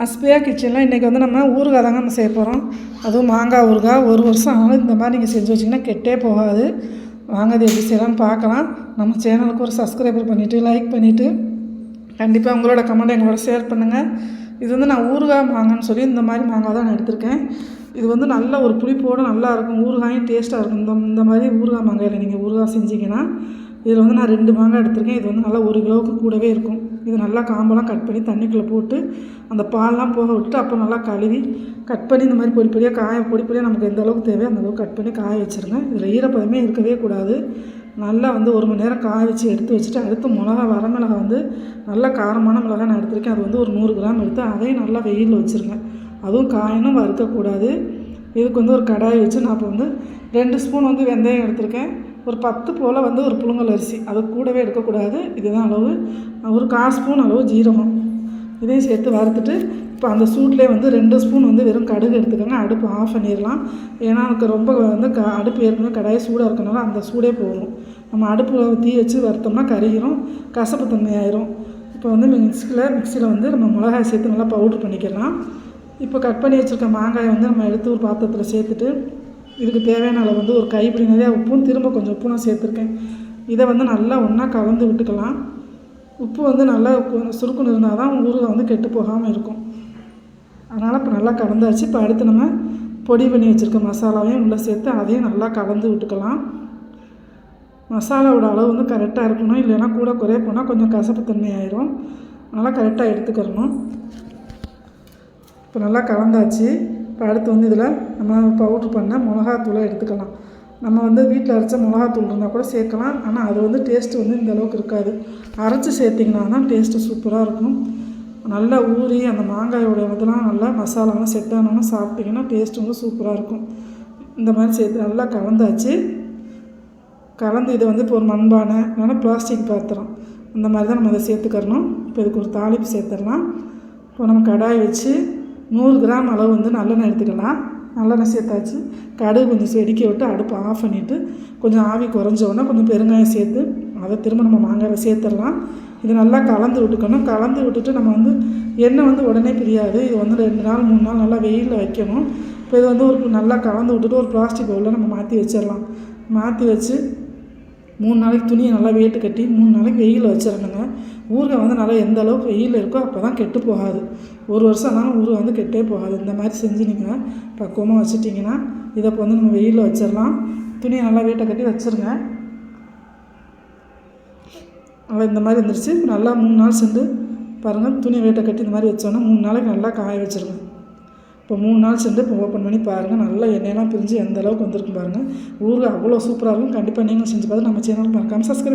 அஸ்பியா கிச்சனில் இன்றைக்கி வந்து நம்ம ஊறுகாய் தாங்க நம்ம செய்ய போகிறோம். அதுவும் மாங்காய் ஊறுகாய். 1 வருஷம் ஆனாலும் இந்த மாதிரி நீங்கள் செஞ்சு வச்சிங்கன்னா கெட்டே போகாது. வாங்க அது எப்படி செய்யலாம்னு பார்க்கலாம். நம்ம சேனலுக்கு ஒரு சப்ஸ்கிரைபர் பண்ணிவிட்டு லைக் பண்ணிவிட்டு கண்டிப்பாக உங்களோட கமெண்ட் எங்களோட ஷேர் பண்ணுங்கள். இது வந்து நான் ஊறுகாய் மாங்கான்னு சொல்லி இந்த மாதிரி மாங்காய் தான் நான் எடுத்திருக்கேன். இது வந்து நல்ல ஒரு புளிப்போடு நல்லாயிருக்கும். ஊறுகாயும் டேஸ்ட்டாக இருக்கும். இந்த மாதிரி ஊறுகாய் மாங்காயில் நீங்கள் ஊறுகாய் செஞ்சிங்கன்னா இதில் வந்து நான் 2 மாங்காய் எடுத்திருக்கேன். இது வந்து நல்லா 1 கிலோவுக்கு கூடவே இருக்கும். இது நல்லா காம்பெல்லாம் கட் பண்ணி தண்ணிக்குள்ளே போட்டு அந்த பால்லாம் போக விட்டு அப்புறம் நல்லா கழுவி கட் பண்ணி இந்த மாதிரி பொடி பொடியாக நமக்கு எந்த அளவுக்கு தேவையோ அந்த அளவுக்கு கட் பண்ணி காய வச்சுருங்க. இதில் ஈரப்பதமே இருக்கவே கூடாது. நல்லா வந்து 1 மணி நேரம் காய வச்சு எடுத்து வச்சுட்டு அடுத்து வரமிளகா வந்து நல்ல காரமான மிளகா நான் எடுத்திருக்கேன். அது வந்து ஒரு 100 கிராம் எடுத்து அதையும் நல்லா வெயிலில் வச்சுருங்க. அதுவும் காயணும் வறுக்கக்கூடாது. இதுக்கு வந்து ஒரு கடாய் வச்சு நான் இப்போ வந்து 2 ஸ்பூன் வந்து வெந்தயம் எடுத்திருக்கேன். ஒரு 10 போல் வந்து ஒரு புழுங்கல் அரிசி அது கூடவே எடுக்கக்கூடாது. இதுதான் அளவு. ஒரு 1/4 ஸ்பூன் அளவு ஜீரகம் இதையும் சேர்த்து வறுத்துட்டு இப்போ அந்த சூட்லேயே வந்து 2 ஸ்பூன் வந்து வெறும் கடுகு எடுத்துக்கோங்க. அடுப்பு ஆஃப் பண்ணிடலாம். ஏன்னா எனக்கு ரொம்ப வந்து அடுப்பு ஏற்கனவே கடாய் சூடாக இருக்கனால அந்த சூடே போகும். நம்ம அடுப்பில் தீ வச்சு வறுத்தோம்னா கருகிரும், கசப்பு தன்மை ஆயிரும். இப்போ வந்து மிக்சியில் வந்து நம்ம மிளகாய் சேர்த்து நல்லா பவுட்ரு பண்ணிக்கலாம். இப்போ கட் பண்ணி வச்சுருக்க மாங்காயை வந்து நம்ம எடுத்து ஒரு பாத்திரத்தில் சேர்த்துட்டு இதுக்கு தேவையான அளவு வந்து ஒரு கைப்பிடி நிறையா உப்பும் திரும்ப கொஞ்சம் உப்பு நான் சேர்த்துருக்கேன். இதை வந்து நல்லா ஒன்றா கலந்து விட்டுக்கலாம். உப்பு வந்து நல்லா சுருக்குன்னு இருந்தால் தான் ஊறுகாய் வந்து கெட்டு போகாமல் இருக்கும். அதனால் இப்போ நல்லா கலந்தாச்சு. இப்போ அடுத்து நம்ம பொடி பண்ணி வச்சுருக்க மசாலாவையும் உள்ளே சேர்த்து அதையும் நல்லா கலந்து விட்டுக்கலாம். மசாலாவோட அளவு வந்து கரெக்டாக இருக்கணும். இல்லைன்னா கூட குறைய போனால் கொஞ்சம் கசப்பு தன்மை ஆயிரும். அதனால் கரெக்டாக எடுத்துக்கிறணும். இப்போ நல்லா கலந்தாச்சு. இப்போ அடுத்து வந்து இதில் நம்ம பவுட்ரு பண்ண மிளகாத்தூளை எடுத்துக்கலாம். நம்ம வந்து வீட்டில் அரைச்ச மிளகாத்தூள் இருந்தால் கூட சேர்க்கலாம். ஆனால் அது வந்து டேஸ்ட்டு வந்து இந்த அளவுக்கு இருக்காது. அரைச்சி சேர்த்திங்கன்னா தான் டேஸ்ட்டு சூப்பராக இருக்கும். நல்லா ஊறி அந்த மாங்காயோட இதெல்லாம் நல்லா மசாலாலாம் செட் ஆனோன்னா சாப்பிட்டிங்கன்னா டேஸ்ட்டு வந்து சூப்பராக இருக்கும். இந்த மாதிரி சேர்த்து நல்லா கலந்தாச்சு. கலந்து இதை வந்து இப்போ ஒரு மண்பானை இல்லைன்னா பிளாஸ்டிக் பாத்திரம் அந்த மாதிரி தான் நம்ம அதை சேர்த்துக்கிறணும். இப்போ இதுக்கு ஒரு தாளிப்பு சேர்த்துடலாம். இப்போ நம்ம கடாய் வச்சு 100 கிராம் அளவு வந்து நல்லெண்ணெய் எடுத்துக்கலாம். நல்லெண்ணெய் சேர்த்தாச்சு. கடுகு கொஞ்சம் செடிக்க விட்டு அடுப்பு ஆஃப் பண்ணிவிட்டு கொஞ்சம் ஆவி குறைஞ்சோன்னா கொஞ்சம் பெருங்காயம் சேர்த்து அதை திரும்ப நம்ம மாங்காயில் சேர்த்துடலாம். இது நல்லா கலந்து விட்டுக்கணும். கலந்து விட்டுட்டு நம்ம வந்து எண்ணெய் வந்து உடனே பிரியாது. இது வந்து 2 நாள் 3 நாள் நல்லா வெயிலில் வைக்கணும். இப்போ இது வந்து ஒரு நல்லா கலந்து விட்டுட்டு ஒரு பிளாஸ்டிக் பவுலில் நம்ம மாற்றி வச்சிடலாம். மாற்றி வச்சு 3 நாளைக்கு துணியை நல்லா வேட்டு கட்டி 3 நாளைக்கு வெயிலில் வச்சிடணுங்க. ஊறுகாய் வந்து நல்லா எந்த அளவுக்கு வெயில் இருக்கோ அப்போ தான் கெட்டு போகாது. 1 வருஷம் ஆனாலும் ஊறுகாய் வந்து கெட்டே போகாது. இந்த மாதிரி செஞ்சு நீங்கள் பக்குவமாக வச்சுட்டிங்கன்னா இதை இப்போ வந்து நம்ம வெயிலில் வச்சிடலாம். துணியை நல்லா வேட்டை கட்டி வச்சுருங்க. நல்லா இந்த மாதிரி இருந்துருச்சு. நல்லா 3 நாள் சென்று பாருங்கள். துணி வேட்டை கட்டி இந்த மாதிரி வச்சோன்னா 3 நாளைக்கு நல்லா காய வச்சுருங்க. இப்போ 3 நாள் சென்று இப்போ ஓப்பன் பண்ணி பாருங்கள். நல்லா எண்ணெயெல்லாம் பிரிஞ்சு எந்த அளவுக்கு வந்திருக்கும் பாருங்கள். ஊறுகாய் அவ்வளோ சூப்பராக இருக்கும். கண்டிப்பாக நீங்களும் செஞ்சு பார்த்து நம்ம சேனல் மறக்காமல் சப்ஸ்கிரைப்